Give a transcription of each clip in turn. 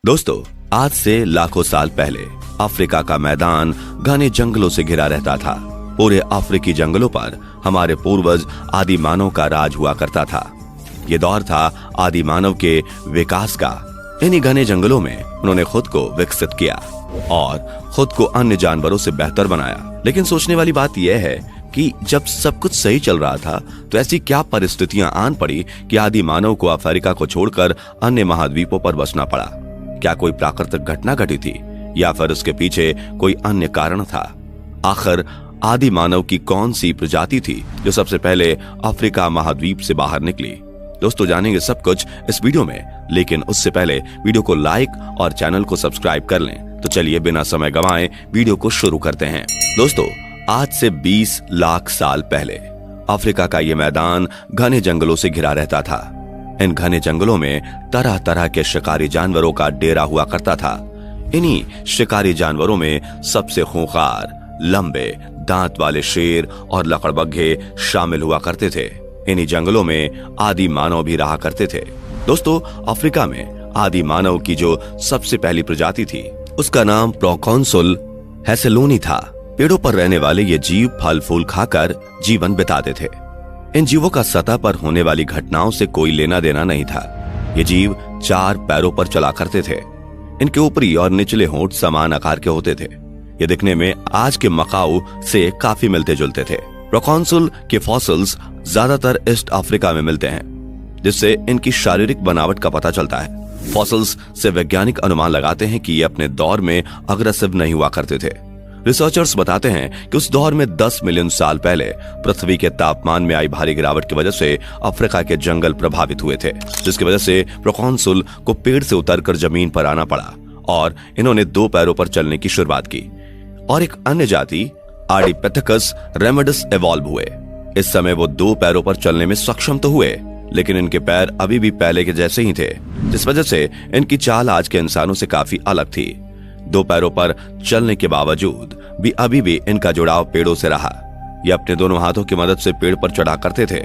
दोस्तों, आज से लाखों साल पहले अफ्रीका का मैदान घने जंगलों से घिरा रहता था। पूरे अफ्रीकी जंगलों पर हमारे पूर्वज आदि मानव का राज हुआ करता था। ये दौर था आदि मानव के विकास का। इन्हीं घने जंगलों में उन्होंने खुद को विकसित किया और खुद को अन्य जानवरों से बेहतर बनाया। लेकिन सोचने वाली बात यह है कि जब सब कुछ सही चल रहा था तो ऐसी क्या परिस्थितियां आन पड़ी कि आदि मानव को अफ्रीका को छोड़कर अन्य महाद्वीपों पर बसना पड़ा। क्या कोई प्राकृतिक घटना घटी थी या फिर उसके पीछे कोई अन्य कारण था? आखिर आदि मानव की कौन सी प्रजाति थी जो सबसे पहले अफ्रीका महाद्वीप से बाहर निकली? दोस्तों, जानेंगे सब कुछ इस वीडियो में, लेकिन उससे पहले वीडियो को लाइक और चैनल को सब्सक्राइब कर लें। तो चलिए बिना समय गंवाए वीडियो को शुरू करते हैं। दोस्तों, आज से 20 लाख साल पहले अफ्रीका का ये मैदान घने जंगलों से घिरा रहता था। इन घने जंगलों में तरह तरह के शिकारी जानवरों का डेरा हुआ करता था। इन्हीं शिकारी जानवरों में सबसे खूंखार, लंबे दांत वाले शेर और लकड़बग्घे शामिल हुआ करते थे। इन्हीं जंगलों में आदि मानव भी रहा करते थे। दोस्तों, अफ्रीका में आदि मानव की जो सबसे पहली प्रजाति थी उसका नाम प्रोकॉन्सुल हेसेलोनी था। पेड़ों पर रहने वाले ये जीव फल फूल खाकर जीवन बिताते थे। इन जीवों का सतह पर होने वाली घटनाओं से कोई लेना देना नहीं था। ये जीव 4 पैरों पर चला करते थे। इनके ऊपरी और निचले होंठ समान आकार के होते थे। ये दिखने में आज के मकाऊ से काफी मिलते जुलते थे। प्रोकॉन्सुल के फॉसिल्स ज्यादातर ईस्ट अफ्रीका में मिलते हैं, जिससे इनकी शारीरिक बनावट का पता चलता है। फॉसिल्स से वैज्ञानिक अनुमान लगाते हैं कि ये अपने दौर में अग्रेसिव नहीं हुआ करते थे। रिसर्चर्स बताते हैं कि उस दौर में 10 मिलियन साल पहले पृथ्वी के तापमान में आई भारी गिरावट की वजह से अफ्रीका के जंगल प्रभावित हुए थे, जिसकी वजह से प्रोकॉन्सुल को पेड़ से उतरकर जमीन पर आना पड़ा और इन्होंने 2 पैरों पर चलने की शुरुआत की। और एक अन्य जाति आर्डिपिथेकस रेमेडिस इवॉल्व हुए। इस समय वो 2 पैरों पर चलने में सक्षम तो हुए, लेकिन इनके पैर अभी भी पहले के जैसे ही थे, जिस वजह से इनकी चाल आज के इंसानों से काफी अलग थी। 2 पैरों पर चलने के बावजूद भी अभी भी इनका जुड़ाव पेड़ों से रहा। ये अपने दोनों हाथों की मदद से पेड़ पर चढ़ा करते थे।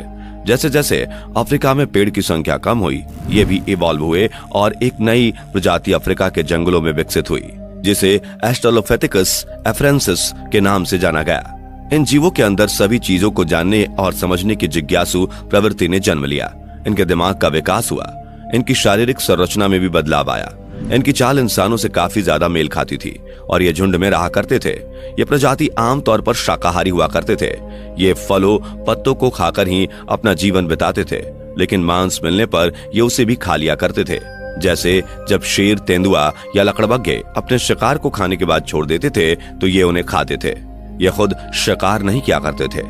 जैसे जैसे अफ्रीका में पेड़ की संख्या कम हुई, ये भी इवॉल्व हुए और एक नई प्रजाति अफ्रीका के जंगलों में विकसित हुई, जिसे एस्ट्रोलोपिथेकस एफ्रेंसिस के नाम से जाना गया। इन जीवों के अंदर सभी चीजों को जानने और समझने की जिज्ञासु प्रवृत्ति ने जन्म लिया। इनके दिमाग का विकास हुआ। इनकी शारीरिक संरचना में भी बदलाव आया। इनकी चाल इंसानों से काफी ज्यादा मेल खाती थी और ये झुंड में रहा करते थे। ये प्रजाति आमतौर पर शाकाहारी हुआ करते थे। ये फलों पत्तों को खाकर ही अपना जीवन बिताते थे, लेकिन मांस मिलने पर ये उसे भी खा लिया करते थे। जैसे जब शेर, तेंदुआ या लकड़बग्घे अपने शिकार को खाने के बाद छोड़ देते थे तो ये उन्हें खाते थे। ये खुद शिकार नहीं किया करते थे,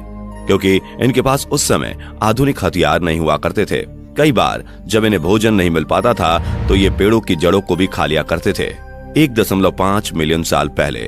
क्योंकि इनके पास उस समय आधुनिक हथियार नहीं हुआ करते थे। कई बार जब इन्हें भोजन नहीं मिल पाता था तो ये पेड़ों की जड़ों को भी खा लिया करते थे। 1.5 मिलियन साल पहले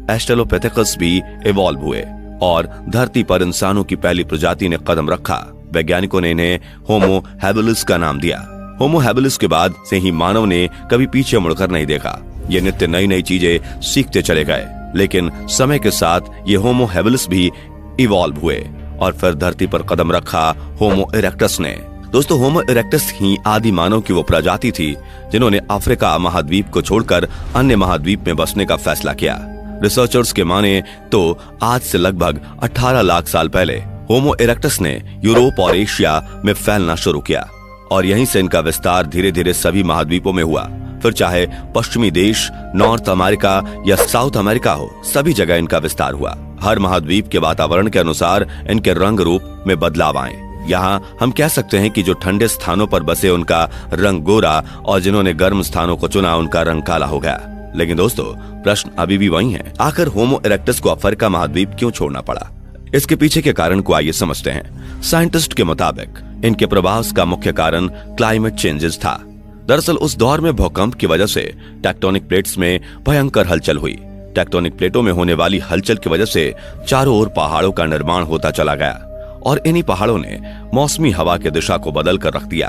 एस्ट्रोलोपिथेकस भी इवॉल्व हुए और धरती पर इंसानों की पहली प्रजाति ने कदम रखा। वैज्ञानिकों ने इन्हें होमो हैबिलिस का नाम दिया। होमो हैबिलिस के बाद से ही मानव ने कभी पीछे मुड़कर नहीं देखा। ये नित्य नई नई चीजें सीखते चले गए, लेकिन समय के साथ ये होमो हैबिलिस भी इवॉल्व हुए और फिर धरती पर कदम रखा होमो इरेक्टस ने। दोस्तों, होमो इरेक्टस ही आदि मानव की वो प्रजाति थी जिन्होंने अफ्रीका महाद्वीप को छोड़कर अन्य महाद्वीप में बसने का फैसला किया। रिसर्चर्स के माने तो आज से लगभग 18 लाख साल पहले होमो इरेक्टस ने यूरोप और एशिया में फैलना शुरू किया और यहीं से इनका विस्तार धीरे धीरे सभी महाद्वीपों में हुआ। फिर चाहे पश्चिमी देश, नॉर्थ अमेरिका या साउथ अमेरिका हो, सभी जगह इनका विस्तार हुआ। हर महाद्वीप के वातावरण के अनुसार इनके रंग रूप में बदलाव आए। यहाँ हम कह सकते हैं कि जो ठंडे स्थानों पर बसे उनका रंग गोरा और जिन्होंने गर्म स्थानों को चुना उनका रंग काला हो गया। लेकिन दोस्तों, प्रश्न अभी भी वही है, आखिर होमो इरेक्टस को अफ्रीका महाद्वीप क्यों छोड़ना पड़ा? इसके पीछे के कारण को आइए समझते हैं। साइंटिस्ट के मुताबिक इनके प्रभाव का मुख्य कारण क्लाइमेट चेंजेस था। दरअसल उस दौर में भूकंप की वजह से टेक्टोनिक प्लेट्स में भयंकर हलचल हुई। टेक्टोनिक प्लेटों में होने वाली हलचल की वजह से चारों ओर पहाड़ों का निर्माण होता चला गया और इन्हीं पहाड़ों ने मौसमी हवा की दिशा को बदल कर रख दिया।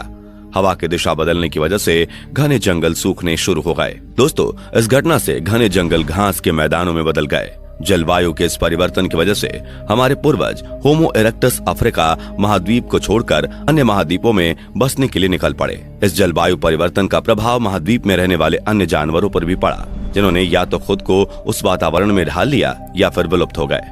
हवा की दिशा बदलने की वजह से घने जंगल सूखने शुरू हो गए। दोस्तों, इस घटना से घने जंगल घास के मैदानों में बदल गए। जलवायु के इस परिवर्तन की वजह से हमारे पूर्वज होमो इरेक्टस अफ्रीका महाद्वीप को छोड़कर अन्य महाद्वीपों में बसने के लिए निकल पड़े। इस जलवायु परिवर्तन का प्रभाव महाद्वीप में रहने वाले अन्य जानवरों पर भी पड़ा, जिन्होंने या तो खुद को उस वातावरण में ढाल लिया या फिर विलुप्त हो गए,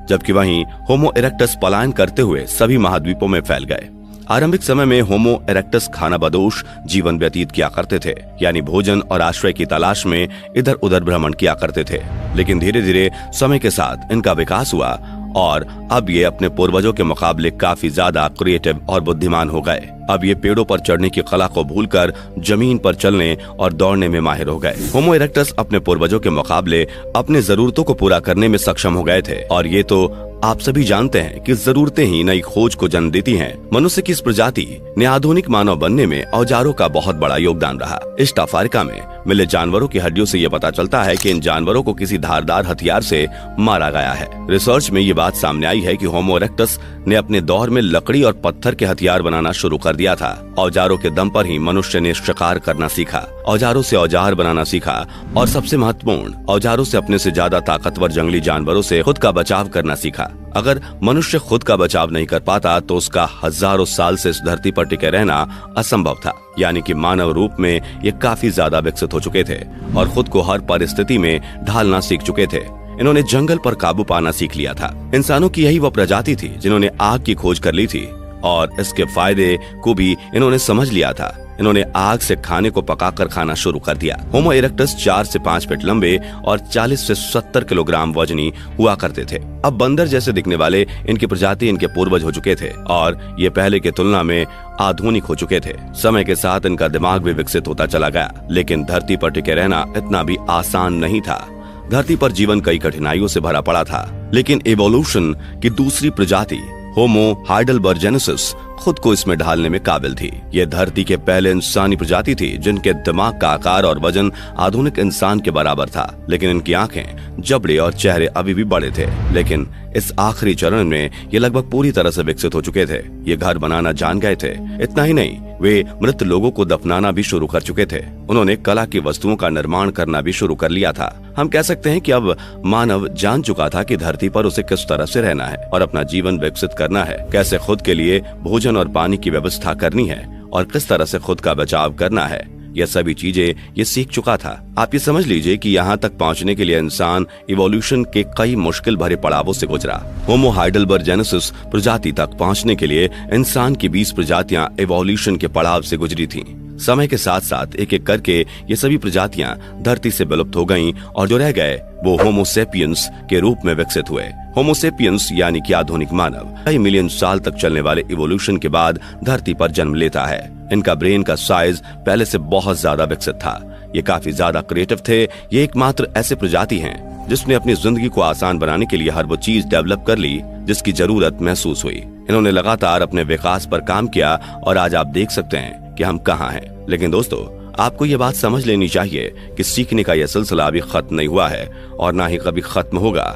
जबकि वहीं होमो इरेक्टस पलायन करते हुए सभी महाद्वीपों में फैल गए। आरंभिक समय में होमो इरेक्टस खानाबदोश जीवन व्यतीत किया करते थे, यानी भोजन और आश्रय की तलाश में इधर उधर भ्रमण किया करते थे। लेकिन धीरे धीरे समय के साथ इनका विकास हुआ और अब ये अपने पूर्वजों के मुकाबले काफी ज्यादा क्रिएटिव और बुद्धिमान हो गए। अब ये पेड़ों पर चढ़ने की कला को भूलकर जमीन पर चलने और दौड़ने में माहिर हो गए। होमो इरेक्टस अपने पूर्वजों के मुकाबले अपने जरूरतों को पूरा करने में सक्षम हो गए थे, और ये तो आप सभी जानते हैं कि जरूरतें ही नई खोज को जन्म देती हैं। मनुष्य की इस प्रजाति ने आधुनिक मानव बनने में औजारों का बहुत बड़ा योगदान रहा। ईस्ट अफ्रीका में मिले जानवरों की हड्डियों से यह पता चलता है कि इन जानवरों को किसी धारदार हथियार से मारा गया है। रिसर्च में ये बात सामने आई है कि होमो इरेक्टस ने अपने दौर में लकड़ी और पत्थर के हथियार बनाना शुरू कर दिया था। औजारों के दम पर ही मनुष्य ने शिकार करना सीखा, औजारों से औजार बनाना सीखा, और सबसे महत्वपूर्ण, औजारों से अपने से ज्यादा ताकतवर जंगली जानवरों से खुद का बचाव करना सीखा। अगर मनुष्य खुद का बचाव नहीं कर पाता तो उसका हजारों साल से इस धरती पर टिके रहना असंभव था। यानी कि मानव रूप में ये काफी ज्यादा विकसित हो चुके थे और खुद को हर परिस्थिति में ढालना सीख चुके थे। इन्होंने जंगल पर काबू पाना सीख लिया था। इंसानों की यही वो प्रजाति थी जिन्होंने आग की खोज कर ली थी और इसके फायदे को भी इन्होंने समझ लिया था। इन्होंने आग से खाने को पकाकर खाना शुरू कर दिया। होमो इरेक्टस 4 से 5 फीट लंबे और 40 से 70 किलोग्राम वजनी हुआ करते थे। अब बंदर जैसे दिखने वाले इनकी प्रजाति इनके पूर्वज हो चुके थे और ये पहले की तुलना में आधुनिक हो चुके थे। समय के साथ इनका दिमाग भी विकसित होता चला गया, लेकिन धरती पर टिके रहना इतना भी आसान नहीं था। धरती पर जीवन कई कठिनाइयों से भरा पड़ा था, लेकिन इवोल्यूशन की दूसरी प्रजाति होमो हाइडेलबर्जेनेसिस खुद को इसमें ढालने में काबिल थी। यह धरती के पहले इंसानी प्रजाति थी जिनके दिमाग का आकार और वजन आधुनिक इंसान के बराबर था, लेकिन इनकी आंखें, जबड़े और चेहरे अभी भी बड़े थे। लेकिन इस आखिरी चरण में ये लगभग पूरी तरह से विकसित हो चुके थे। ये घर बनाना जान गए थे। इतना ही नहीं, वे मृत लोगों को दफनाना भी शुरू कर चुके थे। उन्होंने कला की वस्तुओं का निर्माण करना भी शुरू कर लिया था। हम कह सकते हैं कि अब मानव जान चुका था कि धरती पर उसे किस तरह से रहना है और अपना जीवन विकसित करना है, कैसे खुद के लिए भोजन और पानी की व्यवस्था करनी है और किस तरह से खुद का बचाव करना है। यह सभी चीजें ये सीख चुका था। आप ये समझ लीजिए कि यहाँ तक पहुँचने के लिए इंसान इवोल्यूशन के कई मुश्किल भरे पड़ावों से गुजरा। होमो हाइडेलबर्जेनेसिस प्रजाति तक पहुँचने के लिए इंसान की 20 प्रजातियां इवोल्यूशन के पड़ाव से गुजरी थीं। समय के साथ साथ एक एक करके ये सभी प्रजातियां धरती से विलुप्त हो गईं और जो रह गए वो होमो सेपियंस के रूप में विकसित हुए। होमो सेपियंस यानी कि आधुनिक मानव कई मिलियन साल तक चलने वाले इवोल्यूशन के बाद धरती पर जन्म लेता है। इनका ब्रेन का साइज पहले से बहुत ज्यादा विकसित था। ये काफी ज्यादा क्रिएटिव थे। ये एकमात्र ऐसे प्रजाति हैं जिसने अपनी जिंदगी को आसान बनाने के लिए हर वो चीज डेवलप कर ली जिसकी जरूरत महसूस हुई। इन्होंने लगातार अपने विकास पर काम किया और आज आप देख सकते हैं कि हम कहाँ हैं। लेकिन दोस्तों, आपको ये बात समझ लेनी चाहिए कि सीखने का यह सिलसिला अभी खत्म नहीं हुआ है और ना ही कभी खत्म होगा।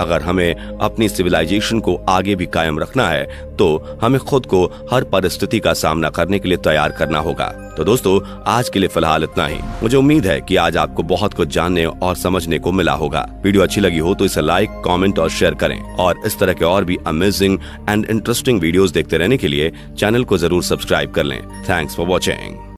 अगर हमें अपनी सिविलाइजेशन को आगे भी कायम रखना है तो हमें खुद को हर परिस्थिति का सामना करने के लिए तैयार करना होगा। तो दोस्तों, आज के लिए फिलहाल इतना ही। मुझे उम्मीद है कि आज आपको बहुत कुछ जानने और समझने को मिला होगा। वीडियो अच्छी लगी हो तो इसे लाइक, कमेंट और शेयर करें और इस तरह के और भी अमेजिंग एंड इंटरेस्टिंग वीडियोस देखते रहने के लिए चैनल को जरूर सब्सक्राइब कर लें। Thanks for watching.